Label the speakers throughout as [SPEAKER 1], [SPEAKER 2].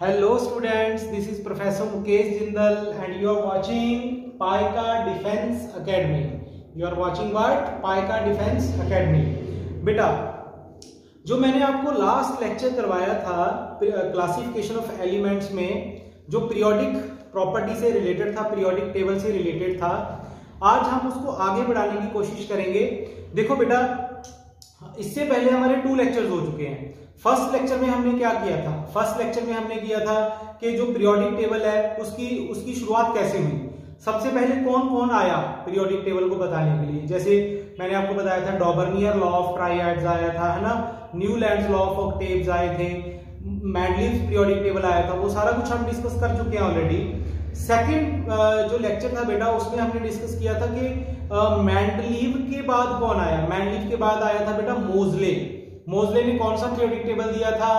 [SPEAKER 1] Hello students, this is Professor Mukesh Jindal and you are watching Pica Defense Academy. You are watching what? Pica Defense Academy. बेटा जो मैंने आपको last lecture करवाया था classification of elements में, जो periodic property से related था, पीरियोडिक टेबल से रिलेटेड था, आज हम उसको आगे बढ़ाने की कोशिश करेंगे। देखो बेटा, इससे पहले हमारे 2 लेक्चर्स हो चुके हैं। फर्स्ट लेक्चर में हमने क्या किया था? फर्स्ट लेक्चर में हमने किया था कि जो पीरियोडिक टेबल है उसकी शुरुआत कैसे हुई। सबसे पहले कौन कौन आया पीरियोडिक टेबल को बताने के लिए। जैसे मैंने आपको बताया था डॉबर्नियर लॉ ऑफ ट्राइएड्स आया था, है ना, न्यूलैंड्स लॉ ऑफ ऑक्टेव्स आए थे, मैंडलीव्स पीरियोडिक टेबल आया था, वो सारा कुछ हम डिस्कस कर चुके हैं ऑलरेडी। सेकंड जो लेक्चर था बेटा, उसमें हमने डिस्कस किया था कि मैंडलीव के बाद कौन आया। मैंडलीव के बाद आया था बेटा मोजले। मोजले ने कौन सा पीरियोडिक टेबल दिया था?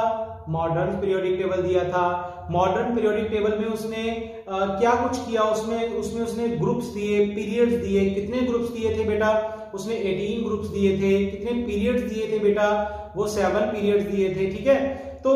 [SPEAKER 1] मॉडर्न पीरियोडिक टेबल दिया था। मॉडर्न पीरियोडिक टेबल में उसने क्या कुछ किया? उसने ग्रुप्स दिए, पीरियड्स दिए। कितने ग्रुप्स दिए थे बेटा? उसने 18 ग्रुप्स दिए थे। कितने पीरियड्स दिए थे बेटा? वो 7 पीरियड्स दिए थे। ठीक है, तो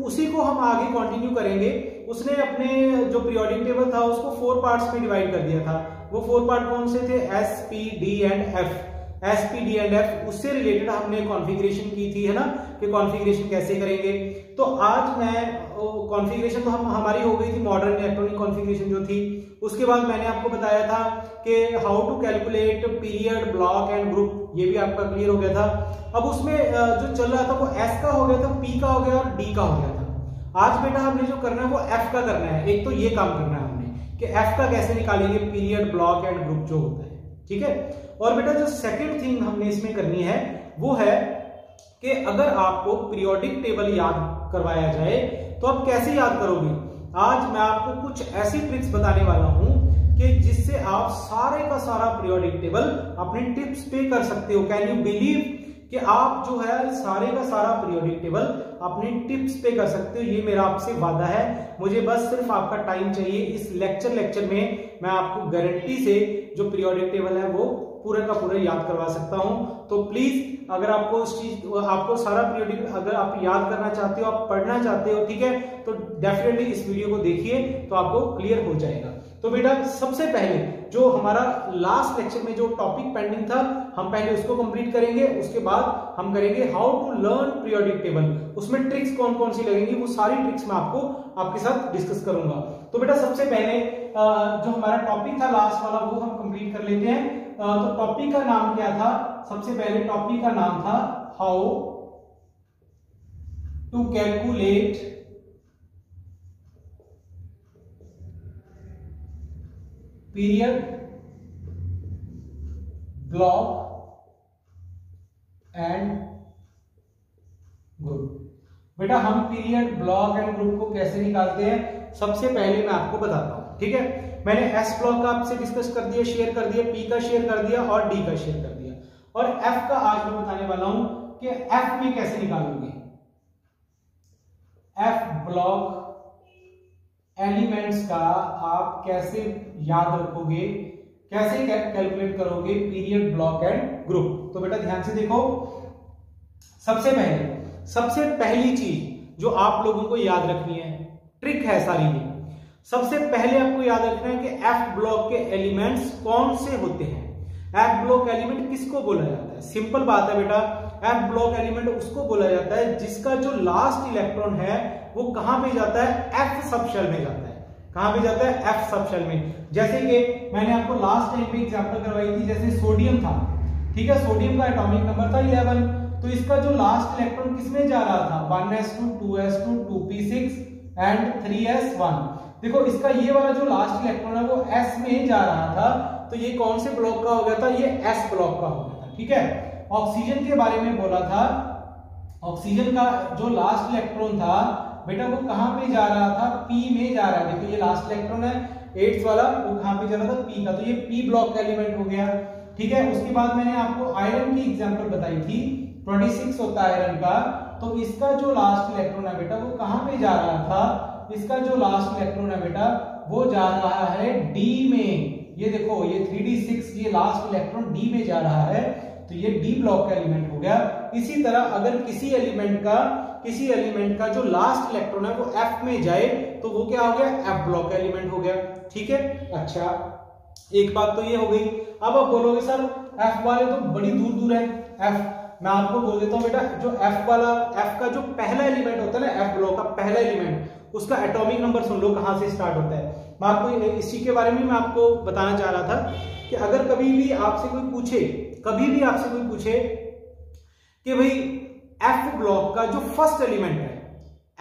[SPEAKER 1] उसी को हम आगे कंटिन्यू करेंगे। उसने अपने जो पीरियोडिक टेबल था उसको 4 पार्ट्स में डिवाइड कर दिया था। वो 4 पार्ट कौन से थे? S, P, D and F. S, P, D and F, उससे रिलेटेड हमने कॉन्फ़िगरेशन की थी, है ना, कि कॉन्फ़िगरेशन कैसे करेंगे। तो आज मैं कॉन्फ़िगरेशन तो हमारी हो गई थी, मॉडर्न इलेक्ट्रॉनिक कॉन्फ़िगरेशन जो थी। उसके बाद मैंने आपको बताया था कि how to calculate period, block and group, ये भी आपका क्लियर हो गया था। अब उसमें जो चल रहा था वो एस का हो गया था, पी का हो गया और डी का हो गया था। आज बेटा हमने जो करना है वो एफ का करना है। एक तो ये काम करना है हमने कि एफ का कैसे निकालेंगे, पीरियड, ब्लॉक एंड ग्रुप जो होता है। ठीक है, और बेटा जो सेकंड थिंग हमने इसमें करनी है वो है कि अगर आपको पीरियोडिक टेबल याद करवाया जाए तो आप कैसे याद करोगे। आज मैं आपको कुछ ऐसी ट्रिक्स बताने वाला हूं कि जिससे आप सारे का सारा पीरियोडिक टेबल अपने टिप्स पे कर सकते हो। कैन यू बिलीव कि आप जो है सारे का सारा पीरियोडिक टेबल अपने टिप्स पे कर सकते हो। ये मेरा आपसे वादा है। मुझे बस सिर्फ आपका टाइम चाहिए। इस लेक्चर में मैं आपको गारंटी से जो पीरियोडिक टेबल है वो पूरा का पूरा याद करवा सकता हूं। तो प्लीज अगर आपको सारा पीरियोडिक अगर आप याद करना चाहते हो, आप पढ़ना चाहते हो, ठीक है, तो डेफिनेटली इस वीडियो को देखिए तो आपको क्लियर हो जाएगा। तो बेटा सबसे पहले जो हमारा लास्ट लेक्चर में जो टॉपिक पेंडिंग था, हम पहले उसको कंप्लीट करेंगे। उसके बाद हम करेंगे how to learn periodic table. उसमें ट्रिक्स कौन कौन सी लगेंगी वो सारी ट्रिक्स मैं आपके साथ डिस्कस करूंगा। तो बेटा सबसे पहले जो हमारा टॉपिक था लास्ट वाला वो हम कंप्लीट कर लेते हैं। तो टॉपिक का नाम क्या था? सबसे पहले टॉपिक का नाम था how to calculate period, block and group. बेटा हम पीरियड, ब्लॉक एंड ग्रुप को कैसे निकालते हैं सबसे पहले मैं आपको बताता हूं। ठीक है, मैंने एस ब्लॉक का आपसे डिस्कस कर दिया, शेयर कर दिया, पी का शेयर कर दिया और डी का शेयर कर दिया, और एफ का आज मैं बताने वाला हूं कि एफ में कैसे निकालोगे। एफ ब्लॉक एलिमेंट्स का आप कैसे याद रखोगे, कैसे कैलकुलेट करोगे पीरियड, ब्लॉक एंड ग्रुप। तो बेटा ध्यान से देखो, सबसे पहली चीज जो आप लोगों को याद रखनी है, ट्रिक है सारी ये। सबसे पहले आपको याद रखना है कि एफ ब्लॉक के एलिमेंट्स कौन से होते हैं। एफ ब्लॉक एलिमेंट किसको बोला जाता है? सिंपल बात है बेटा, एफ ब्लॉक एलिमेंट उसको बोला जाता है जिसका जो लास्ट इलेक्ट्रॉन है वो कहां पे जाता है? एफ सबशेल में जाता है। कहां पे जाता है? एफ सबशेल में। जैसे कि मैंने आपको लास्ट टाइम पे एग्जांपल करवाई थी, जैसे सोडियम था, ठीक है, सोडियम का एटॉमिक नंबर था 11, तो इसका जो लास्ट इलेक्ट्रॉन किसमें जा रहा था? 1s2, 2s2, 2p6 and 3s1। देखो इसका ये वाला जो लास्ट इलेक्ट्रॉन है वो s में जा रहा था, तो ये कौन से ब्लॉक का हो गया था? ये s ब्लॉक का हो गया था। ठीक है, ऑक्सीजन के बारे में बोला था, ऑक्सीजन का जो लास्ट इलेक्ट्रॉन था बेटा वो कहां पे जा रहा था? p में जा रहा है। देखो ये लास्ट इलेक्ट्रॉन है 8th वाला, वो कहां पे जा रहा था? p का, तो ये p ब्लॉक का एलिमेंट हो गया। ठीक है, उसके बाद मैंने आपको आयरन की एग्जांपल बताई थी, 26 होता है आयरन का, तो इसका जो लास्ट इलेक्ट्रॉन है बेटा वो कहां पे जा रहा था? इसका जो लास्ट इलेक्ट्रॉन है बेटा वो जा रहा है डी में। ये देखो ये 3d6, ये लास्ट इलेक्ट्रॉन डी में जा रहा है, तो ये डी ब्लॉक का एलिमेंट हो गया। इसी तरह अगर किसी एलिमेंट का किसी एलिमेंट का जो लास्ट इलेक्ट्रॉन है वो F में जाए तो वो क्या हो गया, F ब्लॉक का एलिमेंट हो गया। ठीक है, अच्छा एक बात तो ये हो गई। अब आप बोलोगे सर F वाले तो बड़ी दूर दूर है। F मैं आपको बोल देता हूँ बेटा, जो F वाला, F का जो पहला एलिमेंट होता है ना, F ब्लॉक का पहला एलिमेंट, उसका एटॉमिक नंबर सुन लो कहां से स्टार्ट होता है। मैं आपको इसी के बारे में मैं आपको बताना चाह रहा था कि अगर कभी भी आपसे कोई पूछे, कभी भी आपसे कोई पूछे कि भाई F ब्लॉक का जो फर्स्ट एलिमेंट है,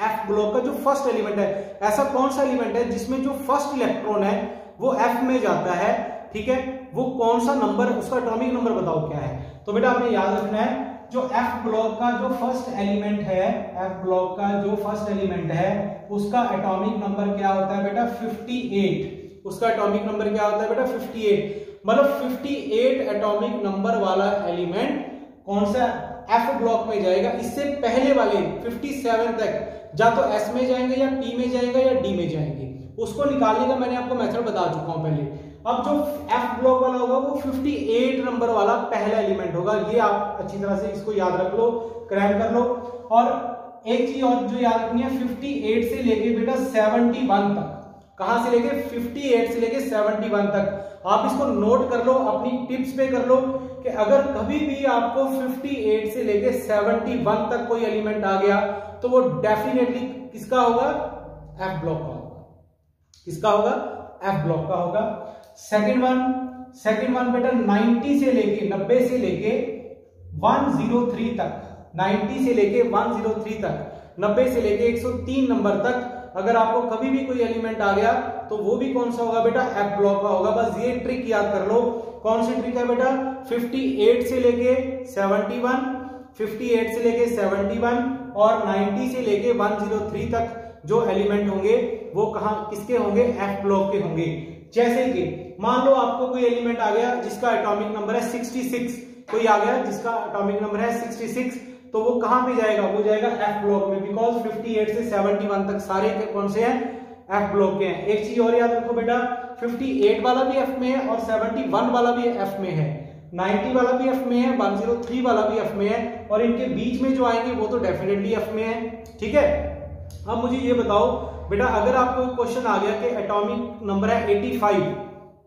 [SPEAKER 1] F ब्लॉक का जो फर्स्ट एलिमेंट है, ऐसा कौन सा एलिमेंट है जिसमें जो फर्स्ट इलेक्ट्रॉन है वो F में जाता है, ठीक है, वो कौन सा नंबर, उसका एटॉमिक नंबर बताओ क्या है। तो बेटा आपने याद रखना है, जो F ब्लॉक का जो फर्स्ट एलिमेंट है, F ब्लॉक का जो फर्स्ट एलिमेंट है उसका एटॉमिक नंबर क्या होता है बेटा, 58। उसका एटॉमिक नंबर क्या होता है बेटा, 58। मतलब 58 एटॉमिक नंबर वाला एलिमेंट कौन सा F ब्लॉक में जाएगा। इससे पहले वाले 57 तक या तो S में जाएंगे या P में जाएंगे या D में जाएंगे, उसको निकालने का मैंने आपको मेथड बता चुका हूं पहले। अब जो F ब्लॉक वाला होगा वो 58 नंबर वाला पहला एलिमेंट होगा। ये आप अच्छी तरह से इसको याद रख लो, क्रैम कर लो। और एक चीज और जो याद रखनी है, 58 से लेके बेटा 71 तक, कहां से लेके 58 से लेके 71 तक आप इसको नोट कर लो, अपनी टिप्स पे कर लो कि अगर कभी भी आपको 58 से लेके 71 तक कोई एलिमेंट आ गया तो वो डेफिनेटली किसका होगा, F ब्लॉक का होगा। किसका होगा, F ब्लॉक का होगा। सेकंड वन बेटा 90 से लेके 103 तक, 90 से लेके 103 तक, 90 से लेके 103 नंबर तक अगर आपको कभी भी कोई एलिमेंट आ गया तो वो भी कौन सा होगा बेटा, F ब्लॉक का होगा। बस ये ट्रिक याद कर लो। कौन सी ट्रिक है बेटा, 58 से लेके 71, 58 से लेके 71 और 90 से लेके 103 तक जो एलिमेंट होंगे वो कहां किसके होंगे, F ब्लॉक के होंगे। जैसे कि मान लो आपको कोई एलिमेंट आ गया जिसका एटॉमिक नंबर है 66, कोई आ गया जिसका एटॉमिक नंबर है 66, तो वो कहां पे जाएगा, वो जाएगा F ब्लॉक में, बिकॉज 58 से 71 तक सारे कौन से हैं, F ब्लॉक के हैं। एक चीज और याद रखो बेटा, 58 वाला भी F में है और 71 वाला भी F में है, 90 वाला भी F में है, 103 वाला भी F में है, और इनके बीच में जो आएंगे वो तो डेफिनेटली F में है। ठीक है, अब मुझे ये बताओ बेटा, अगर आपको क्वेश्चन आ गया कि एटॉमिक नंबर है 85,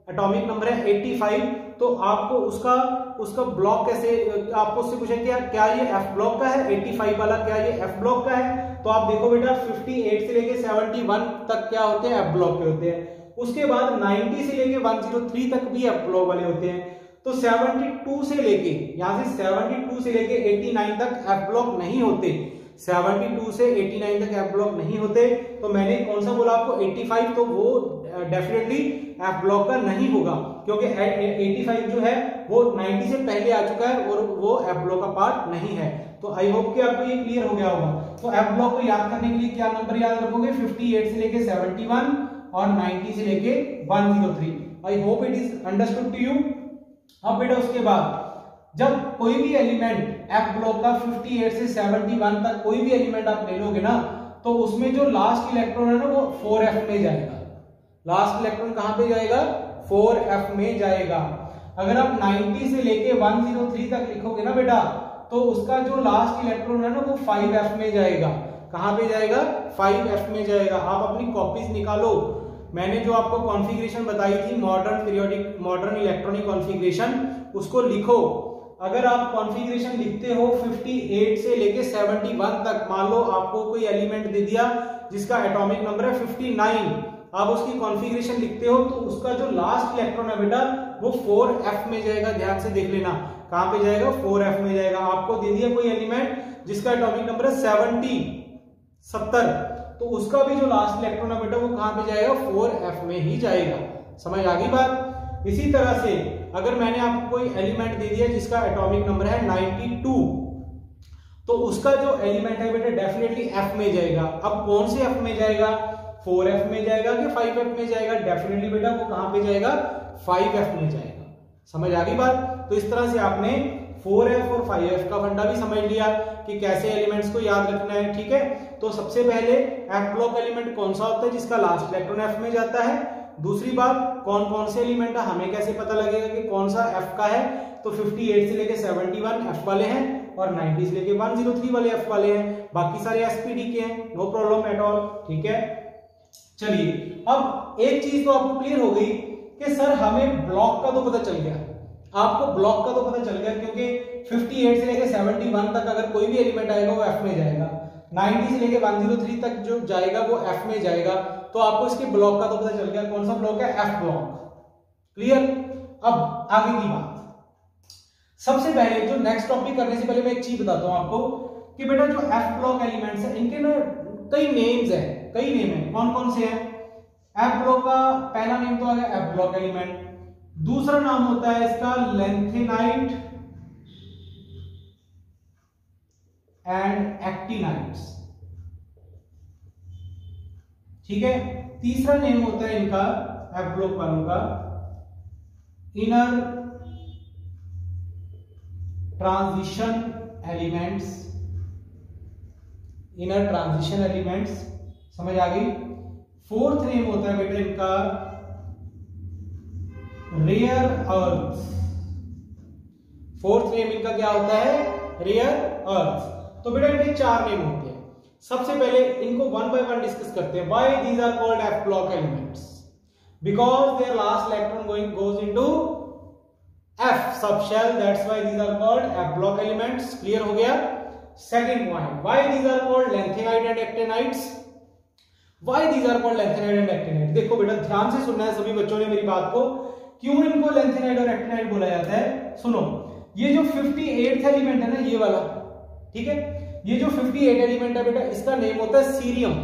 [SPEAKER 1] एटॉमिक नंबर है 85, तो आपको उसका ब्लॉक कैसे, आपको उससे पूछे क्या ये F ब्लॉक का है, 85 वाला क्या ये F ब्लॉक का है। तो आप देखो बेटा 58 से लेके 71 तक क्या होते हैं, F ब्लॉक के होते हैं। उसके बाद 90 से लेके 103 तक भी F ब्लॉक वाले होते हैं। तो 72 से लेके, यहां से 72 से लेके 89 तक F ब्लॉक नहीं होते, 72 से 89 तक F ब्लॉक नहीं होते। तो मैंने कौन सा बोला आपको, 85, तो वो डेफिनेटली F ब्लॉक का नहीं होगा, क्योंकि 85 जो है वो 90 से पहले आ चुका है और वो F ब्लॉक का पार्ट नहीं है। तो आई होप कि आपको ये क्लियर हो गया होगा। तो F ब्लॉक को याद करने के लिए क्या नंबर याद रखोगे, 58 से लेके 71 और 90 से लेके 103। I hope it is understood to you. अब बेटा उसके बाद जब कोई भी एलिमेंट F ब्लॉक का 58 से 71 तक कोई भी एलिमेंट आप ले लोगे ना, तो उसमें जो लास्ट इलेक्ट्रॉन है ना वो 4F में जाएगा। लास्ट इलेक्ट्रॉन कहां पे जाएगा, 4F में जाएगा। अगर आप 90 से लेके 103 तक लिखोगे ना बेटा, तो उसका जो लास्ट इलेक्ट्रॉन है ना वो 5F में जाएगा। कहां पे जाएगा, 5F में जाएगा। आप अपनी कॉपीज निकालो, मैंने जो आपको कॉन्फ़िगरेशन बताई थी मॉडर्न इलेक्ट्रॉनिक कॉन्फ़िगरेशन, उसको लिखो। अगर आप कॉन्फ़िगरेशन लिखते हो 58 से लेके 71 तक, मान लो आपको कोई एलिमेंट दे दिया जिसका एटॉमिक नंबर है 59, आप उसकी कॉन्फ़िगरेशन लिखते हो तो उसका जो लास्ट इलेक्ट्रॉन है बेटा वो 4F में जाएगा। ध्यान से देख लेना कहां पे जाएगा, 4F में जाएगा। आपको दे दिया कोई एलिमेंट जिसका एटॉमिक नंबर है 70, तो उसका भी जो लास्ट इलेक्ट्रॉन है बेटा वो कहां पे जाएगा, 4F में ही जाएगा। समझ आ गई बात। इसी तरह से अगर मैंने आपको कोई एलिमेंट दे दिया जिसका एटॉमिक नंबर है 92, तो उसका जो एलिमेंट है बेटा डेफिनेटली F में जाएगा। अब कौन से F में जाएगा, 4F में जाएगा कि 5F में जाएगा, डेफिनेटली बेटा वो कहां पे जाएगा, 5F में जाएगा। समझ आ गई बात। तो इस तरह से आपने 4F और 5F का फंडा भी समझ लिया कि कैसे एलिमेंट्स को याद रखना है। ठीक है, तो सबसे पहले F ब्लॉक एलिमेंट कौन सा होता है जिसका लास्ट इलेक्ट्रॉन F में जाता है। दूसरी बात, कौन कौन से एलिमेंट है, हमें कैसे पता लगेगा कि कौन सा F का है। तो 58 से लेके 71 F वाले हैं और 90 से लेके 103 वाले एफ वाले हैं, बाकी सारे एसपीडी के हैं, नो प्रॉब्लम एट ऑल। ठीक है, चलिए अब एक चीज तो आपको क्लियर हो गई कि सर हमें ब्लॉक का तो पता चल गया, आपको ब्लॉक का तो पता चल गया क्योंकि 58 से लेके 71 तक अगर कोई भी एलिमेंट आएगा वो एफ में जाएगा, 90 से लेके 103 तक जो जाएगा वो एफ में जाएगा, तो आपको इसके ब्लॉक का तो पता चल गया, कौन सा ब्लॉक है, एफ ब्लॉक। क्लियर। अब आगे की बात, सबसे पहले जो नेक्स्ट टॉपिक करने से पहले मैं एक चीज बताता हूं आपको कि बेटा जो एफ ब्लॉक एलिमेंट्स है इनके ना कई नेम्स है, कई नेम है। कौन कौन से हैं? एफ ब्लॉक का पहला नेम तो आ गया एफ ब्लॉक एलिमेंट, दूसरा नाम होता है इसका लैंथेनाइट एंड एक्टिनाइट्स। ठीक है, तीसरा नेम होता है इनका एफ ब्लॉक वालों का inner transition elements, inner transition elements, समझ आ गई। फोर्थ नेम होता है बेटा इनका रेयर अर्थ, फोर्थ नेम इनका क्या होता है, रेयर अर्थ। तो बेटा इनके चार नेम होते हैं। सबसे पहले इनको वन बाय वन डिस्कस करते हैं। Why these are called F block elements? Because their last electron goes into F subshell, that's why these are called F block elements. Clear हो गया। Second point, why these are called lanthanide and actinides? Why these are called lanthanide and actinide? देखो बेटा ध्यान से सुनना है सभी बच्चों ने मेरी बात को, क्यों इनको लैंथेनाइट और एक्टिनाइट बोला जाता है। सुनो, ये जो 58th एलिमेंट है ना, ये वाला, ठीक है, ये जो 58 एलिमेंट है बेटा इसका नेम होता है सीरियम।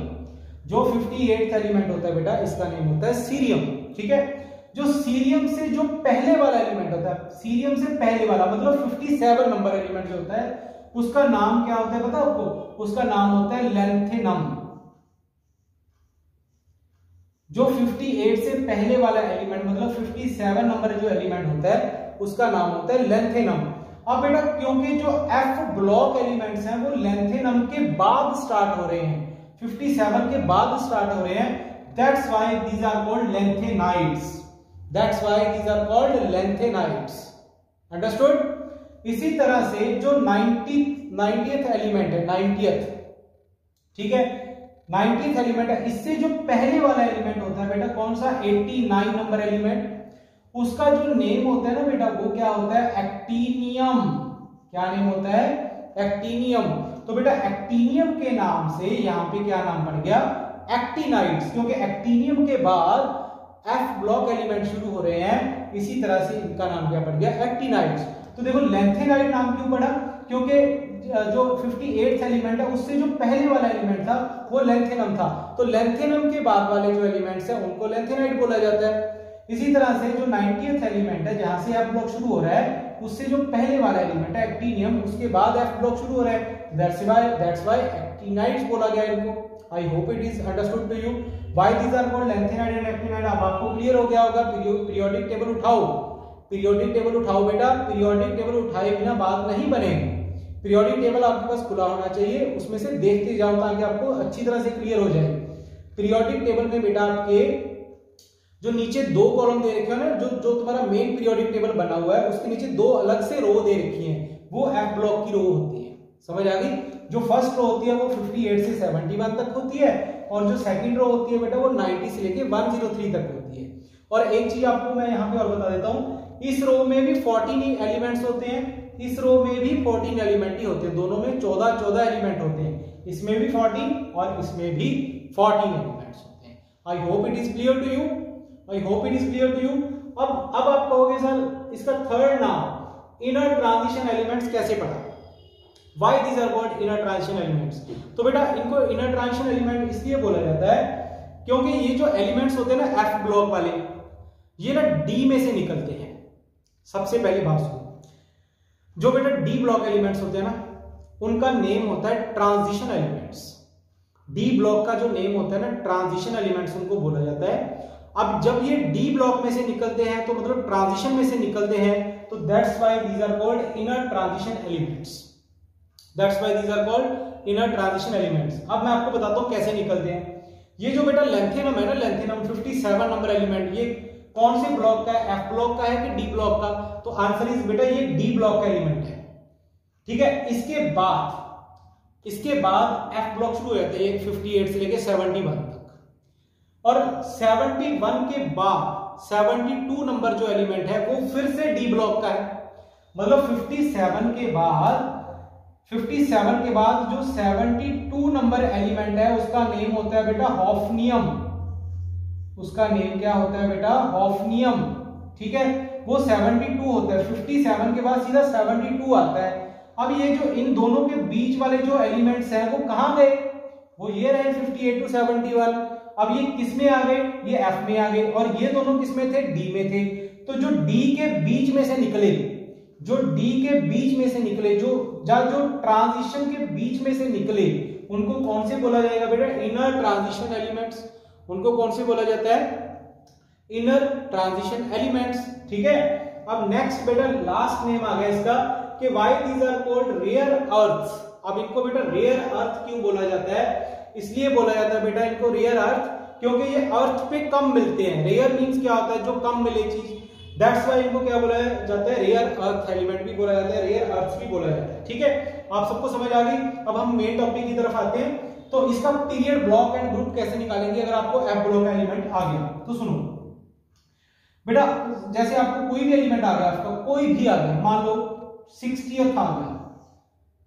[SPEAKER 1] जो 58th एलिमेंट होता है बेटा इसका नेम होता है सीरियम। ठीक है, जो सीरियम से जो पहले वाला एलिमेंट होता है, सीरियम से पहले वाला मतलब 57 नंबर एलिमेंट जो होता है उसका नाम क्या होता है पता है आपको? उसका नाम होता है लैंथेनम। जो 58 से पहले वाला एलिमेंट मतलब 57 नंबर जो एलिमेंट होता है उसका नाम होता है लैंथेनम। अब बेटा क्योंकि जो एफ ब्लॉक एलिमेंट्स हैं वो लैंथेनम के बाद स्टार्ट हो रहे हैं, 57 के बाद स्टार्ट हो रहे हैं, that's why these are called lanthanides, that's why these are called lanthanides. Understood? इसी तरह से जो 90th एलिमेंट है, 90th, ठीक है, 90th एलिमेंट है, इससे जो पहले वाला एलिमेंट होता है बेटा कौन सा, 89 नंबर एलिमेंट, उसका जो नेम होता है ना बेटा वो क्या होता है, एक्टिनियम। क्या नेम होता है, एक्टिनियम। तो बेटा एक्टिनियम के नाम से यहां पे क्या नाम पड़ गया, एक्टिनाइट्स, क्योंकि एक्टिनियम के बाद एफ ब्लॉक एलिमेंट शुरू हो रहे हैं, इसी तरह से इनका नाम क्या पड़ गया, एक्टिनाइट्स। तो देखो लैंथेनाइट नाम क्यों पड़ा, क्योंकि जो 58th एलिमेंट है उससे जो पहले वाला एलिमेंट था वो लैंथेनम था, तो लैंथेनम के बाद वाले जो एलिमेंट्स हैं उनको लैंथेनाइट बोला जाता है। इसी तरह से जो 90th एलिमेंट है जहां से एफ ब्लॉक शुरू हो रहा है उससे जो पहले वाला एलिमेंट है एक्टिनियम, उसके बाद एफ ब्लॉक शुरू हो रहा है, दैट्स व्हाई एक्टिनाइट्स बोला गया इनको। I hope it is understood to you why these are called lanthanide and actinide. अब आपको क्लियर हो गया होगा। पीरियोडिक टेबल उठाओ, पीरियोडिक टेबल उठाओ बेटा, पीरियोडिक टेबल उठाए बिना बात नहीं बनेगी। पीरियोडिक टेबल आपके पास खुला होना चाहिए, उसमें से देखते जाओ ताकि आपको अच्छी तरह से क्लियर हो जाए। पीरियोडिक टेबल में बेटा आपके जो नीचे दो कॉलम दे रखे हैं ना, जो तुम्हारा मेन पीरियोडिक टेबल बना हुआ है उसके नीचे दो अलग से रो दे रखी हैं, वो एफ ब्लॉक की रो होती है। समझ आ गई? जो फर्स्ट रो होती है वो 58 से 71 तक होती है और जो सेकंड रो होती है बेटा वो 90 से लेके 103 तक होती है। और एक चीज आपको मैं यहाँ पे और बता देता हूँ, इस रो में भी 14 एलिमेंट्स होते हैं, इस रो में भी 14 एलिमेंट ही होते हैं, दोनों में 14 एलिमेंट होते हैं, इसमें भी 14 और इसमें भी 14 एलिमेंट्स होते हैं। I hope it is clear to you, I hope it is clear to you. अब आप कहोगे सर इसका थर्ड नाम इनर ट्रांजिशन एलिमेंट्स कैसे पढ़ा, why these are called inner transition elements? तो बेटा इनको इनर ट्रांजिशन एलिमेंट इसलिए बोला जाता है क्योंकि ये जो एलिमेंट्स होते हैं ना एफ ब्लॉक वाले, ये ना डी में से निकलते हैं। सबसे पहली बात सुनो, जो बेटा डी ब्लॉक एलिमेंट्स होते हैं ना उनका नेम होता है ट्रांजिशन एलिमेंट्स। डी ब्लॉक का जो नेम होता है ना ट्रांजिशन एलिमेंट्स उनको बोला जाता है। अब जब ये डी ब्लॉक में से निकलते हैं तो मतलब ट्रांजिशन में से निकलते हैं, तो that's why these are called inner transition elements, that's why these are called inner transition elements. अब मैं आपको बताता हूं कैसे निकलते हैं। ये जो बेटा लैंथेनम है ना, लैंथेनम 57 नंबर एलिमेंट, ये कौन से ब्लॉक का है, एफ ब्लॉक का है कि डी ब्लॉक का? तो आंसर इज बेटा ये डी ब्लॉक का एलिमेंट है। ठीक है। इसके बाद एफ ब्लॉक शुरू हो जाते हैं 58 से लेके 71 तक, और 71 के बाद 72 नंबर जो एलिमेंट है वो फिर से डी ब्लॉक का है। मतलब 57 के बाद जो 72 नंबर एलिमेंट है उसका नेम होता है बेटा हॉफनियम। उसका नेम क्या होता है बेटा? हॉफनियम। ठीक है, वो 72 होता है। 57 के बाद सीधा 72 आता है। अब ये जो इन दोनों के बीच वाले जो एलिमेंट्स हैं वो कहां गए? वो ये रहे 58 to 71। अब ये किस में आ गए? ये एफ में आ गए। और ये दोनों किस में थे? डी में थे। तो जो डी के बीच में से निकले, जो ट्रांजिशन के बीच में से निकले, उनको कौन से बोला जाएगा बेटा? Inner transition elements. उनको कौन से बोला जाता है? Inner transition elements. ठीक है। अब नेक्स्ट बेटा लास्ट नेम आ गया इसका कि why these are called rare earths. अब इनको बेटा रेयर अर्थ क्यों बोला जाता है? इसलिए बोला जाता है बेटा इनको रेयर अर्थ क्योंकि ये अर्थ पे कम मिलते हैं। रेयर मींस क्या होता है? जो कम मिले चीज। दैट्स व्हाई इनको क्या बोला जाता है? रेयर अर्थ एलिमेंट भी बोला जाता है, रेयर अर्थ्स भी बोला जाता है। ठीक है, आप सबको समझ आ गई। अब हम मेन टॉपिक की तरफ आते हैं। तो इसका पीरियड, ब्लॉक एंड ग्रुप कैसे निकालेंगे अगर आपको एफ ब्लॉक एलिमेंट आ गया तो? सुनो बेटा, जैसे आपको कोई भी एलिमेंट आ गया, आपका कोई भी आ गया, मान लो 60th आ गया,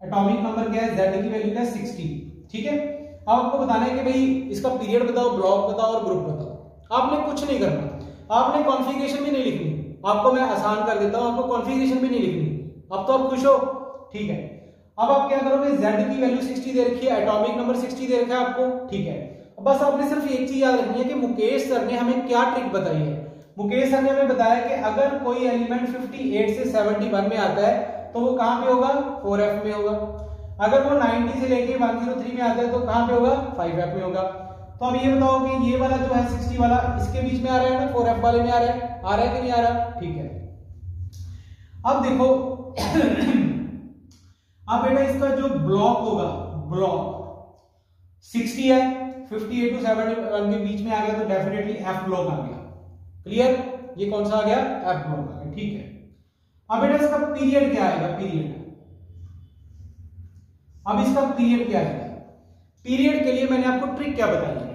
[SPEAKER 1] एटॉमिक नंबर क्या है? Z की वैल्यू क्या है? 60। ठीक है, अब आपको बताना है कि भाई इसका पीरियड बताओ, ब्लॉक बताओ और ग्रुप बताओ। आपने कुछ नहीं करना, आपने कॉन्फ़िगरेशन भी नहीं लिखनी। आपको मैं आसान कर देता हूं, आपको कॉन्फ़िगरेशन भी नहीं लिखनी। अब तो आप खुश हो? ठीक है। अब आप क्या करोगे? Z की वैल्यू 60 दे रखी है, एटॉमिक नंबर 60 दे रखा है आपको। ठीक है, बस आपने सिर्फ एक चीज याद रखनी है कि मुकेश सर ने हमें क्या ट्रिक बताई है। मुकेश सर ने हमें बताया कि अगर कोई एलिमेंट 58 से 71 में आता है तो वो कहां पे होगा? 4f में होगा। अगर वो 90 से लेके 103 में आता है तो कहां पे होगा? 5f में होगा। तो अब ये बताओ कि ये वाला जो है 60 वाला इसके बीच में आ रहा है ना? 4f वाले में आ रहा है कि नहीं आ रहा? ठीक है। अब देखो अब बेटा इसका जो ब्लॉक होगा, ब्लॉक 60 है, 58 to 71 के बीच में आ गया तो डेफिनेटली एफ ब्लॉक आ गया। क्लियर? ये कौन सा आ गया? एफ ब्लॉक आ गया। ठीक है। अब बेटा इसका पीरियड क्या आएगा? अब इसका पीरियड क्या आएगा? पीरियड के लिए मैंने आपको ट्रिक क्या बताई है?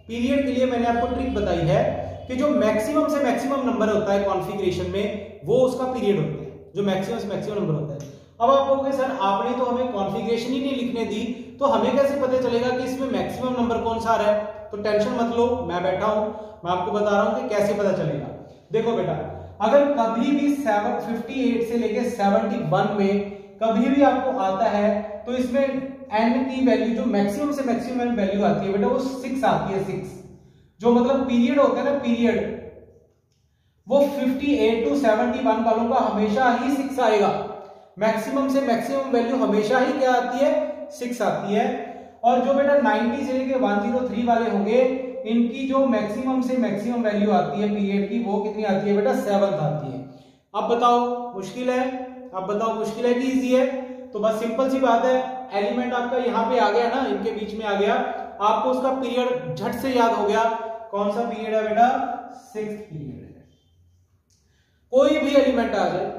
[SPEAKER 1] पीरियड के लिए मैंने आपको ट्रिक बताई है कि जो मैक्सिमम से मैक्सिमम नंबर होता है कॉन्फ़िगरेशन में वो उसका पीरियड होता है, जो मैक्सिमम से मैक्सिमम नंबर होता है। अब आप कहोगे सर आपने तो हमें कॉन्फ़िगरेशन ही नहीं लिखने दी, तो हमें कैसे पता चलेगा कि इसमें मैक्सिमम नंबर कौन सा आ रहा है? तो टेंशन मत लो, मैं बैठा हूं, मैं आपको बता रहा हूं कि कैसे पता चलेगा। देखो बेटा, अगर कभी भी 58 से लेके 71 में कभी भी आपको आता है तो इसमें n की वैल्यू जो मैक्सिमम से मैक्सिमम वैल्यू आती है बेटा वो 6 आती है। 6 जो मतलब पीरियड होता है ना, पीरियड, वो 58 to 71 वालों का हमेशा ही 6 आएगा। मैक्सिमम से मैक्सिमम वैल्यू हमेशा ही क्या आती है? 6 आती है। और जो बेटा 90 से लेके 103 वाले होंगे इनकी जो मैक्सिमम से मैक्सिमम वैल्यू आती है पीरियड की वो कितनी आती है बेटा? 7 आती है। अब बताओ मुश्किल है? अब बताओ मुश्किल है कि इजी है? तो बस सिंपल सी बात है, एलिमेंट आपका यहाँ पे आ गया ना, इनके बीच में आ गया, आपको उसका पीरियड झट से याद हो गया। कौन सा पीरियड है बेटा? 6th पीरियड है। कोई भी एलिमेंट आ जाए,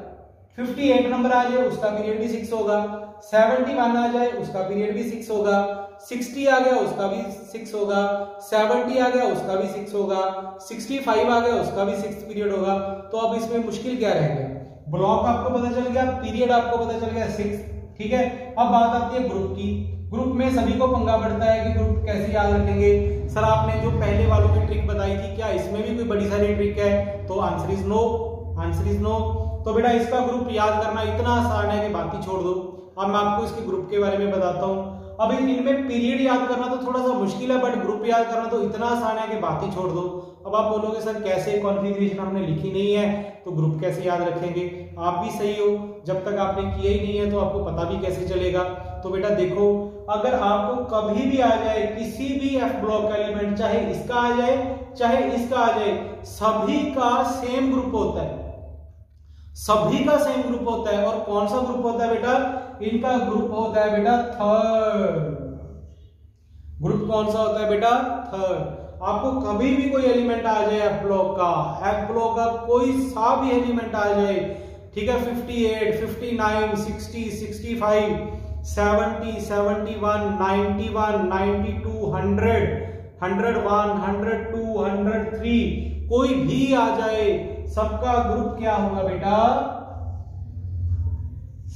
[SPEAKER 1] 58 नंबर आ जाए उसका पीरियड भी 6 होगा, 71 आ जाए उसका पीरियड भी 6 होगा, 60 आ गया उसका भी 6 होगा, 70 आ गया उसका भी 6 होगा, 65 आ गया उसका भी 6th पीरियड होगा। तो अब इसमें मुश्किल क्या रह गया? ब्लॉक आपको पता चल गया, पीरियड आपको पता चल गया 6। ठीक है, अब बात आती है ग्रुप की। ग्रुप में सभी को पंगा पड़ता है कि ग्रुप कैसे याद रखेंगे। सर आपने जो पहले वालों की ट्रिक बताई थी क्या इसमें भी कोई बड़ी सारी ट्रिक है? तो answer is no, answer is no. तो बेटा इसका ग्रुप याद करना इतना आसान है कि बात ही छोड़ दो। अब मैं आपको इसके ग्रुप के बारे में बताता हूँ। अब इनमें पीरियड याद करना तो थोड़ा सा मुश्किल है, बट ग्रुप याद करना तो इतना आसान है कि बात ही छोड़ दो। अब आप बोलोगे सर कैसे, कॉन्फ़िगरेशन हमने लिखी नहीं है तो ग्रुप कैसे याद रखेंगे? आप भी सही हो, जब तक आपने किया ही नहीं है तो आपको पता भी कैसे चलेगा? तो बेटा देखो, अगर आपको कभी भी आ जाए किसी भी एफ ब्लॉक एलिमेंट, चाहे इसका आ जाए चाहे इसका आ जाए, सभी का सेम ग्रुप होता है, सभी का सेम ग्रुप होता है। और कौन सा ग्रुप होता है बेटा? इनका ग्रुप होता है बेटा थर्ड। ग्रुप कौन सा होता है बेटा? थर्ड। आपको कभी भी कोई एलिमेंट आ जाए एफ ब्लॉक का कोई सा भी एलिमेंट आ जाए, ठीक है, 58, 59, 60, 65, 70, 71, 91, 92, 100, 101, 102, 103, कोई भी आ जाए, सबका ग्रुप क्या होगा बेटा?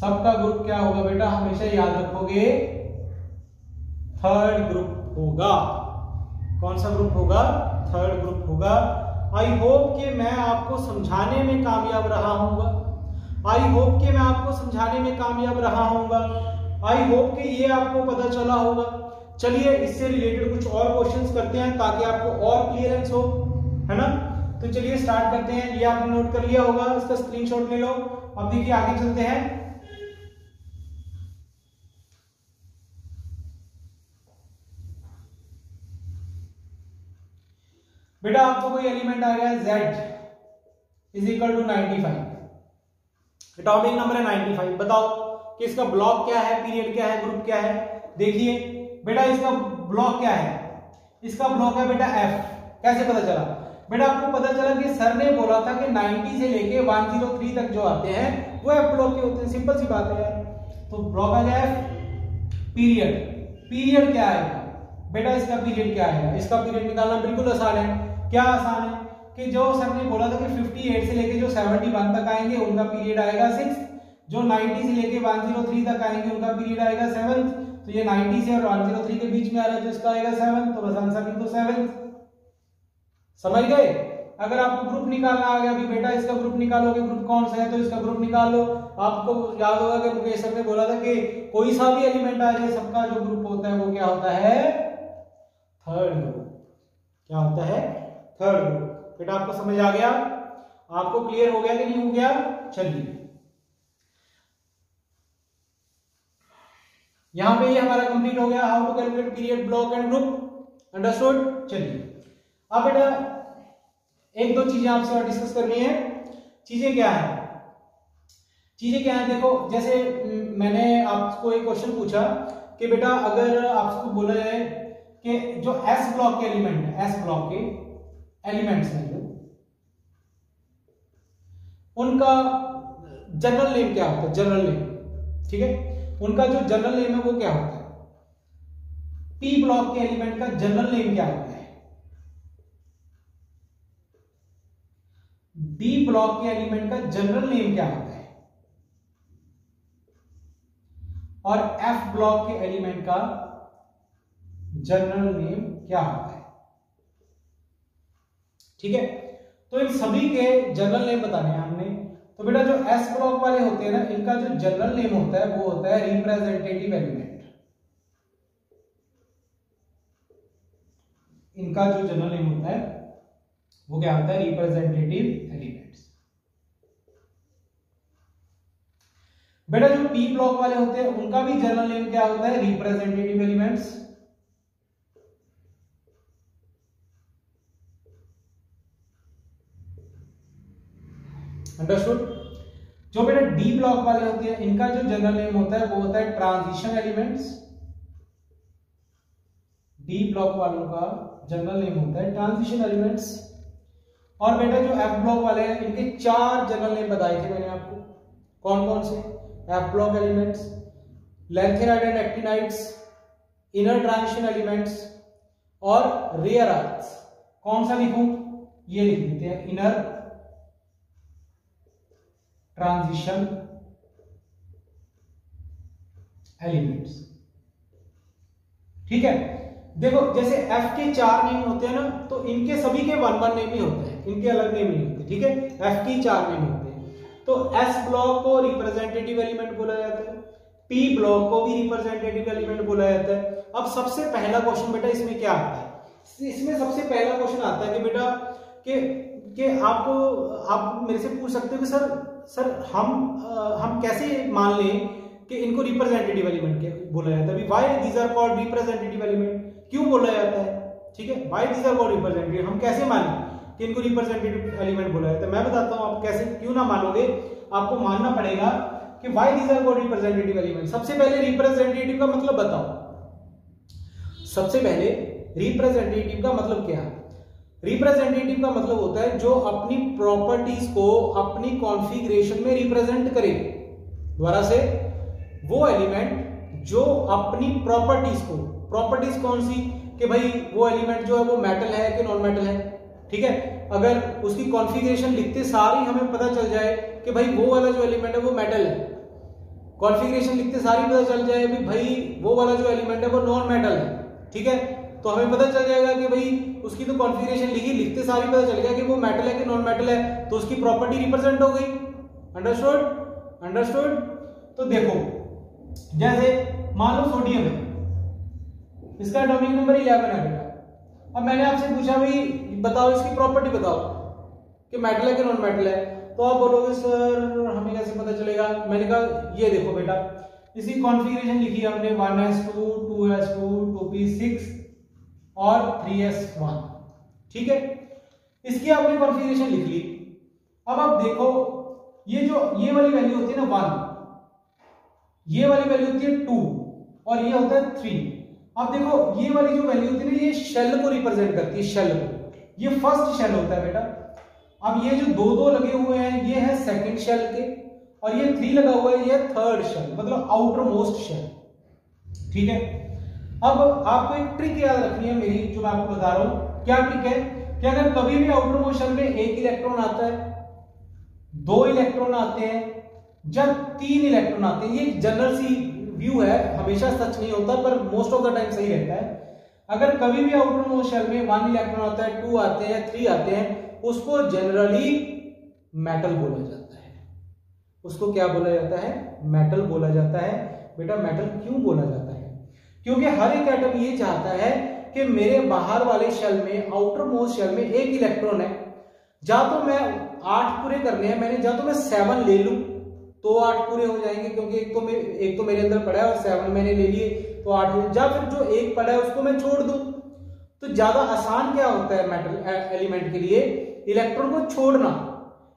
[SPEAKER 1] सबका ग्रुप क्या होगा बेटा? हमेशा याद रखोगे, थर्ड ग्रुप होगा। कौन सा ग्रुप होगा? थर्ड ग्रुप होगा। आई होप कि मैं आपको समझाने में कामयाब रहा हूंगा। आई होप कि मैं आपको समझाने में कामयाब रहा हूंगा। आई होप कि ये आपको पता चला होगा। चलिए इससे रिलेटेड कुछ और क्वेश्चंस करते हैं ताकि आपको और क्लियरेंस हो, है ना? तो चलिए स्टार्ट करते हैं। ये आपने नोट कर लिया होगा, इसका स्क्रीनशॉट ले लो। अब देखिए आगे चलते हैं। बेटा आपको कोई एलिमेंट आ गया Z is equal to 95, atomic number है 95। बताओ कि इसका ब्लॉक क्या है, पीरियड क्या है, ग्रुप क्या है? देखिए बेटा इसका ब्लॉक क्या है? इसका ब्लॉक है बेटा F। कैसे पता चला? बेटा आपको पता चला कि सर ने बोला था कि 90 से लेके 103 तक जो आते हैं वो F ब्लॉक के होते हैं। सिंपल सी बात है यार। तो ब्लॉक आ गया F। पीरियड, पीरियड क्या आएगा बेटा? इसका पीरियड क्या आएगा? इसका पीरियड निकालना बिल्कुल आसान है। क्या आसान है? कि जो सर ने बोला था कि 58 से लेके जो 71 तक आएंगे उनका पीरियड आएगा 6, जो 90 से लेके 103 तक आएंगे उनका पीरियड आएगा 7। तो ये 90 से और 103 के बीच में आ रहा है तो इसका आएगा 7। तो बस आंसर लिख दो 7। समझ गए? अगर आपको ग्रुप निकालना आ गया अभी बेटा, इसका ग्रुप निकालोगे, ग्रुप कौन सा है तो इसका ग्रुप निकाल लो। आपको याद होगा कि मुकेश सर ने बोला था कि कोई सा भी एलिमेंट आ जाए सबका जो ग्रुप होता है वो क्या होता है? Third group. क्या होता है? Third group. बेटा आपको समझ आ गया? आपको क्लियर हो गया कि नहीं हो गया? चलिए यहां पे ये हमारा कंप्लीट हो गया, how to calculate period, block and group. Understood? चलिए अब बेटा एक दो चीजें आपसे और डिस्कस करनी है। चीजें क्या है? चीजें क्या है देखो, जैसे मैंने आपको एक क्वेश्चन पूछा कि बेटा अगर आपको बोला जाए कि जो एस ब्लॉक के एलिमेंट है, एस ब्लॉक के एलिमेंट्स हैं जो, उनका जनरल नेम क्या होता है? जनरल नेम, ठीक है, उनका जो जनरल नेम है वो क्या होता है? पी ब्लॉक के एलिमेंट का जनरल नेम क्या होता है? डी ब्लॉक के एलिमेंट का जनरल नेम क्या होता है? और एफ ब्लॉक के एलिमेंट का जनरल नेम क्या होता है? ठीक है, तो इन सभी के जनरल नेम बताने हैं हमने। तो बेटा जो एस ब्लॉक वाले होते हैं ना, इनका जो जनरल नेम होता है वो होता है रिप्रेजेंटेटिव एलिमेंट। इनका जो जनरल नेम होता है वो क्या होता है? Representative elements. बेटा जो पी ब्लॉक वाले होते हैं उनका भी जनरल नेम क्या होता है? Representative elements. अंडरस्टूड? जो बेटा डी ब्लॉक वाले होते हैं इनका जो जनरल नेम होता है वो होता है ट्रांजिशन एलिमेंट्स। डी ब्लॉक वालों का जनरल नेम होता है ट्रांजिशन एलिमेंट्स। और बेटा जो एफ ब्लॉक वाले हैं इनके 4 जनरल नेम बताए थे मैंने आपको। कौन कौन से? F block elements, lanthanide and actinides, inner transition elements और रेयर अर्थ्स। कौन सा लिखूं? ये लिख देते हैं, इनर ट्रांजिशन एलिमेंट्स। ठीक है, देखो जैसे F के 4 नेम होते हैं ना, तो इनके सभी के 1-1 नेम ही होते हैं, इनके अलग नेम नहीं होते। ठीक है, F के 4 नेम होते हैं। तो S ब्लॉक को रिप्रेजेंटेटिव एलिमेंट बोला जाता है, P ब्लॉक को भी रिप्रेजेंटेटिव एलिमेंट बोला जाता है। अब सबसे पहला क्वेश्चन बेटा इसमें क्या आता है? इसमें सबसे पहला क्वेश्चन आता है कि बेटा कि आप मेरे से पूछ सकते हो कि सर हम कैसे मान लें कि इनको रिप्रेजेंटेटिव एलिमेंट बोला जाता है? Why these are called representative element, क्यों बोला जाता है? ठीक है, why these are called representative, हम कैसे मानें कि इनको रिप्रेजेंटेटिव एलिमेंट बोला जाता है? मैं बताता हूं, आप कैसे क्यों ना मानोगे, आपको मानना पड़ेगा कि why these are called representative element. सबसे पहले रिप्रेजेंटेटिव का मतलब बताओ। सबसे पहले रिप्रेजेंटेटिव का मतलब क्या है? रिप्रेजेंटेटिव का मतलब होता है जो अपनी प्रॉपर्टीज को अपनी कॉन्फ़िगरेशन में रिप्रेजेंट करे। दोबारा से, वो एलिमेंट जो अपनी प्रॉपर्टीज को, प्रॉपर्टीज कौन सी, कि भाई वो एलिमेंट जो है वो मेटल है कि नॉन मेटल है, ठीक है। अगर उसकी कॉन्फ़िगरेशन लिखते सारी हमें पता चल जाए कि भाई वो वाला जो एलिमेंट है वो मेटल है, कॉन्फ़िगरेशन लिखते सारी पता चल जाए भी भाई वो वाला जो एलिमेंट है वो नॉन मेटल है, ठीक है, तो हमें पता चल जाएगा कि भाई उसकी तो कॉन्फ़िगरेशन लिखी, लिखते सारी पता चल गया कि वो मेटल है कि नॉन मेटल है, तो उसकी प्रॉपर्टी रिप्रेजेंट हो गई। अंडरस्टूड? अंडरस्टूड? तो देखो, जैसे मान लो सोडियम है, इसका एटॉमिक नंबर 11 है बेटा। अब मैंने आपसे पूछा भाई बताओ इसकी प्रॉपर्टी बताओ कि मेटल है कि नॉन मेटल है, तो आप बोलोगे सर हमें कैसे पता चलेगा। मैंने कहा ये देखो बेटा, इसकी कॉन्फ़िगरेशन लिखी है हमने 1s2 2s2 2p6 और 3s1, ठीक है। इसकी आपने कॉन्फ़िगरेशन लिख ली। अब आप देखो ये वाली वैल्यू होती है ना 1, ये वाली वैल्यू होती है 2 और ये होता है 3। अब देखो ये वाली जो वैल्यू होती है ना, ये शेल को रिप्रेजेंट करती है, शेल को, ये फर्स्ट शेल होता है बेटा। अब ये जो दो लगे हुए हैं ये है सेकंड शेल के, और ये 3 लगा हुआ है ये थर्ड शेल, मतलब आउटर मोस्ट शेल, ठीक है। अब आपको एक ट्रिक याद रखनी है मेरी, जो मैं आपको बता रहा हूं। क्या ट्रिक है कि अगर कभी भी आउटर मोस्ट शेल में एक इलेक्ट्रॉन आता है, 2 इलेक्ट्रॉन आते हैं, जब 3 इलेक्ट्रॉन आते हैं, ये जनरल सी व्यू है, हमेशा सच नहीं होता पर मोस्ट ऑफ द टाइम सही रहता है। अगर कभी भी आउटर मोस्ट शेल में 1 इलेक्ट्रॉन आता है, 2 आते हैं, 3 आते हैं, उसको जनरली मेटल बोला जाता है। उसको क्या बोला जाता है? मेटल बोला जाता है। बेटा मेटल क्यों बोला जाता है? क्योंकि हर एक एटम ये चाहता है कि मेरे बाहर वाले शेल में, आउटर मोस्ट शेल में एक इलेक्ट्रॉन है, जा तो मैं 8 पूरे करने हैं मैंने, जा तो मैं 7 ले लूं तो 8 पूरे हो जाएंगे, क्योंकि एक तो मेरे अंदर पड़ा है और 7 मैंने ले लिए तो 8 हो, जा फिर जो एक पड़ा है उसको मैं छोड़ दूं। तो ज्यादा आसान क्या होता है मेटल एलिमेंट के लिए? इलेक्ट्रॉन को छोड़ना।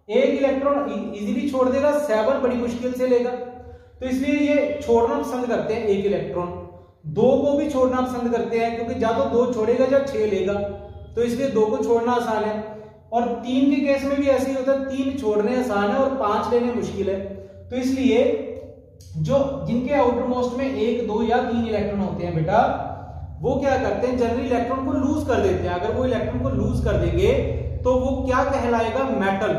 [SPEAKER 1] एक इलेक्ट्रॉन इजीली छोड़ देगा, 7 बड़ी मुश्किल से लेगा, तो इसलिए ये छोड़ना पसंद करते हैं एक इलेक्ट्रॉन। 2 को भी छोड़ना पसंद करते हैं, क्योंकि या तो 2 छोड़ेगा या 6 लेगा, तो इसलिए 2 को छोड़ना आसान है। और 3 के केस में भी ऐसे ही होता है, 3 छोड़ने आसान है और 5 लेने मुश्किल है। तो इसलिए जो जिनके आउटर मोस्ट में 1, 2 या 3 इलेक्ट्रॉन होते हैं बेटा, वो क्या करते हैं? जनरली इलेक्ट्रॉन को लूज कर देते हैं। अगर वो इलेक्ट्रॉन को लूज कर देंगे तो वो क्या कहलाएगा? मेटल।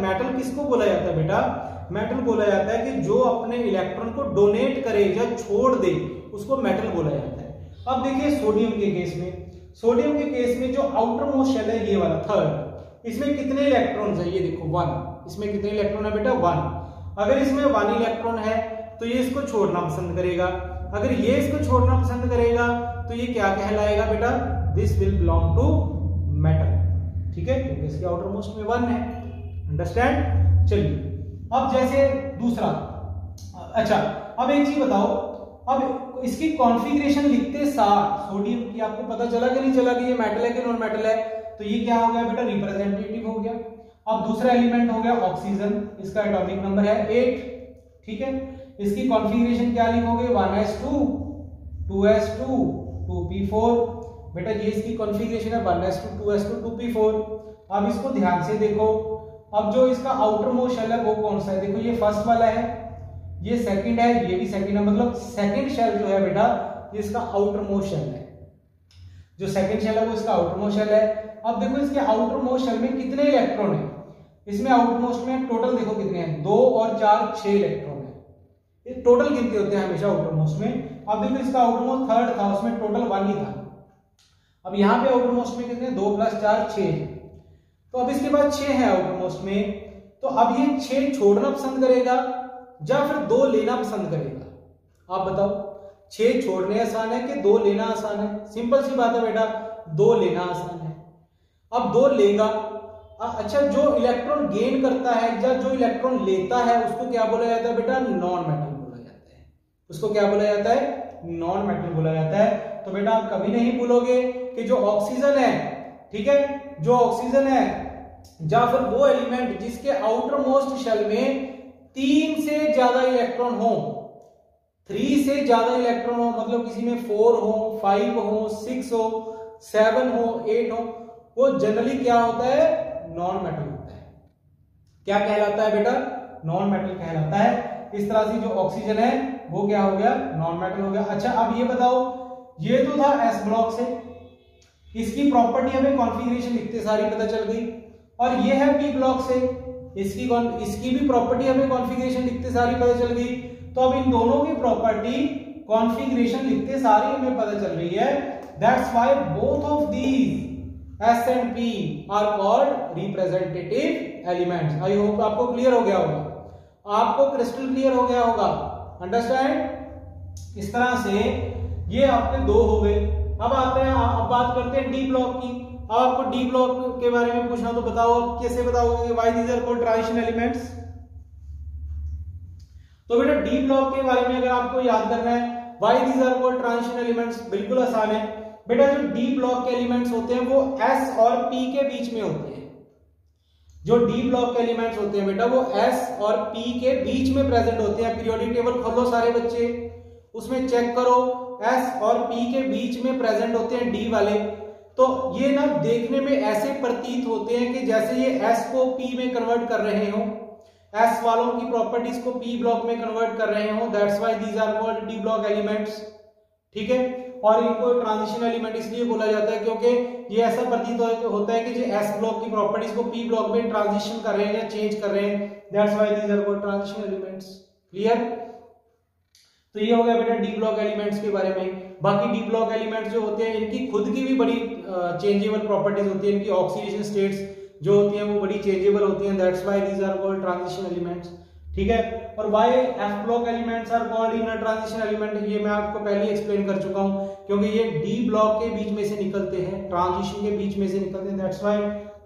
[SPEAKER 1] मेटल किसको बोला जाता है बेटा? मेटल बोला जाता है कि जो अपने इलेक्ट्रॉन को डोनेट करे या छोड़ दे, उसको मेटल बोला जाता है। अब देखिए सोडियम के केस में जो आउटर मोस्ट शेल है ये वाला थर्ड, इसमें कितने इलेक्ट्रॉन है? ये देखो 1। इसमें कितने इलेक्ट्रॉन है बेटा? 1। अगर इसमें 1 इलेक्ट्रॉन है तो ये इसको छोड़ना पसंद करेगा। अगर ये इसको छोड़ना पसंद करेगा तो ये क्या कहलाएगा बेटा? This will belong to metal, ठीक है, क्योंकि इसके आउटर मोस्ट में 1 है। अंडरस्टैंड? चलिए अब जैसे दूसरा, अच्छा अब एक चीज बताओ, अब इसकी कॉन्फ़िगरेशन लिखते सार सोडियम की आपको पता चला कि नहीं चला कि ये मेटल है कि नॉन मेटल है? तो ये क्या हो गया बेटा? रिप्रेजेंटेटिव हो गया। अब दूसरा एलिमेंट हो गया ऑक्सीजन, इसका एटॉमिक नंबर है 8, ठीक है। इसकी कॉन्फ़िगरेशन क्या लिखोगे? 1s2 2s2 2p4। बेटा ये इसकी कॉन्फ़िगरेशन है 1s2 2s2 2p4। अब इसको ध्यान से देखो, अब जो इसका आउटर मोस्ट शेल है वो कौन सा है? देखो ये फर्स्ट वाला है, ये सेकंड है, ये भी सेकंड है, मतलब सेकंड शेल जो है बेटा ये इसका आउटर मोस्ट शेल है। जो सेकंड शेल है वो इसका आउटर मोस्ट शेल है। अब देखो इसके आउटर मोस्ट शेल में कितने इलेक्ट्रॉन है? इसमें आउटर मोस्ट में टोटल देखो कितने हैं, 2 और 4 6 इलेक्ट्रॉन है। ये टोटल गिनती होते हैं हमेशा आउटर मोस्ट में। अब देखो इसका आउटर मोस्ट थर्ड था, उसमें टोटल 1 ही था। अब यहाँ पे आउटर मोस्ट में कितने? 2 + 4 6। तो अब इसके बाद 6 है आउटर मोस्ट में, तो अब ये 6 छोड़ना पसंद करेगा या फिर 2 लेना पसंद करेगा? आप बताओ, 6 छोड़ने आसान है कि 2 लेना आसान है? सिंपल सी बात है बेटा, 2 लेना आसान है। अब 2 लेगा। अच्छा जो इलेक्ट्रॉन गेन करता है या जो इलेक्ट्रॉन लेता है उसको क्या बोला जाता है बेटा? नॉन मेटल बोला जाता है। उसको क्या बोला जाता है? नॉन मेटल बोला जाता है। तो बेटा आप कभी नहीं भूलोगे कि जो ऑक्सीजन है, ठीक है, जो ऑक्सीजन है या फिर वो एलिमेंट जिसके आउटर मोस्ट शेल में 3 से ज्यादा इलेक्ट्रॉन हो, 3 से ज्यादा इलेक्ट्रॉन हो, मतलब किसी में 4 हो 5 हो 6 हो 7 हो 8 हो, वो जनरली क्या होता है, नॉन मेटल होता है। क्या कहलाता है बेटा, नॉन मेटल कहलाता है। इस तरह से जो ऑक्सीजन है वो क्या हो गया, नॉन मेटल हो गया। अच्छा अब ये बताओ, ये तो था एस ब्लॉक से, इसकी प्रॉपर्टी हमें कॉन्फ़िगरेशन लिखते सारी पता चल गई, और ये है पी ब्लॉक से, इसकी भी प्रॉपर्टी हमें कॉन्फ़िगरेशन लिखते सारी पता चल गई। तो अब इन दोनों की प्रॉपर्टी कॉन्फ़िगरेशन लिखते सारी हमें पता चल रही है। That's why both of these S and P are called representative elements. I hope आपको क्लियर हो गया होगा, आपको क्रिस्टल क्लियर हो गया होगा, अंडरस्टैंड। इस तरह से ये आपके दो हो गए। अब आते हैं, अब बात करते हैं डी ब्लॉक की। अब आपको डी ब्लॉक के बारे में पूछना तो बताओ, कैसे बताओगे, why these are called transition elements. तो बेटा डी ब्लॉक के बारे में अगर आपको याद करना है, why these are called transition elements, बिल्कुल आसान है बेटा। जो डी ब्लॉक के एलिमेंट्स होते हैं वो एस और पी के बीच में होते हैं। जो डी ब्लॉक के एलिमेंट्स होते हैं बेटा वो एस और पी के बीच में प्रेजेंट होते हैं। पीरियोडिक टेबल खोलो सारे बच्चे, उसमें चेक करो, एस और पी के बीच में प्रेजेंट होते हैं डी वाले। तो ये ना देखने में ऐसे प्रतीत होते हैं कि जैसे ये एस को पी में कन्वर्ट कर रहे हो, एस वालों की प्रॉपर्टीज को पी ब्लॉक में कन्वर्ट कर रहे हो। That's why these are called D block elements, ठीक है। और इनको ट्रांजिशन एलिमेंट इसलिए बोला जाता है क्योंकि ये ऐसा प्रतीत होता है कि जो एस ब्लॉक की प्रॉपर्टीज को पी ब्लॉक में ट्रांजिशन कर रहे हैं या चेंज कर रहे हैं। That's why these are called transition elements. Clear. तो ये हो गया बेटा डी ब्लॉक एलिमेंट्स के बारे में। बाकी डी ब्लॉक एलिमेंट्स जो होते हैं इनकी खुद की भी बड़ी चेंजेबल प्रॉपर्टीज होती है, इनकी ऑक्सीडेशन स्टेट्स जो होती हैं वो बड़ी चेंजेबल होती हैं। That's why these are called transition elements, ठीक है। और why F block elements are called inner transition element, ये मैं आपको पहले ही एक्सप्लेन कर चुका हूं, क्योंकि ये डी ब्लॉक के बीच में से निकलते हैं, ट्रांजिशन के बीच में से निकलते हैं। That's why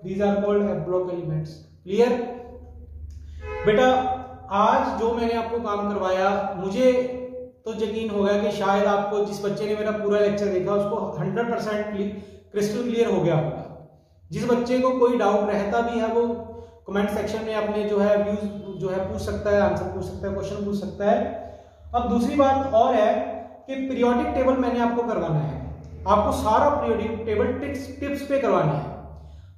[SPEAKER 1] these are called F block elements. Clear बेटा। आज जो मैंने आपको काम करवाया, मुझे तो यकीन हो गया कि शायद आपको, जिस बच्चे ने मेरा पूरा लेक्चर देखा उसको 100% क्रिस्टल क्लियर हो गया होगा। जिस बच्चे को कोई डाउट रहता भी है वो कमेंट सेक्शन में अपने जो है व्यूज जो है पूछ सकता है, आंसर पूछ सकता है, क्वेश्चन पूछ सकता है। अब दूसरी बात और है कि पीरियोडिक टेबल मैंने आपको करवाना है, आपको सारा पीरियोडिक टेबल टिप्स पे करवाना है।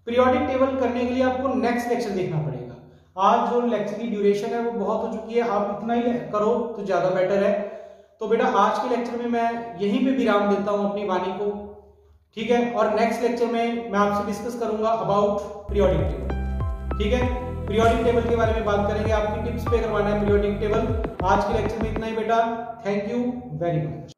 [SPEAKER 1] पीरियोडिक टेबल करने के लिए आपको नेक्स्ट लेक्चर देखना पड़ेगा। आज जो लेक्चर की ड्यूरेशन है वो बहुत हो चुकी है, आप इतना ही करो तो ज्यादा बेटर है। तो बेटा आज के लेक्चर में मैं यहीं पे विराम देता हूं अपनी वाणी को, ठीक है। और नेक्स्ट लेक्चर में मैं आपसे डिस्कस करूंगा अबाउट पीरियोडिक टेबल, ठीक है। पीरियोडिक टेबल के बारे में बात करेंगे, आपकी टिप्स पे करवाना है पीरियोडिक टेबल। आज के लेक्चर में इतना ही बेटा, थैंक यू वेरी मच।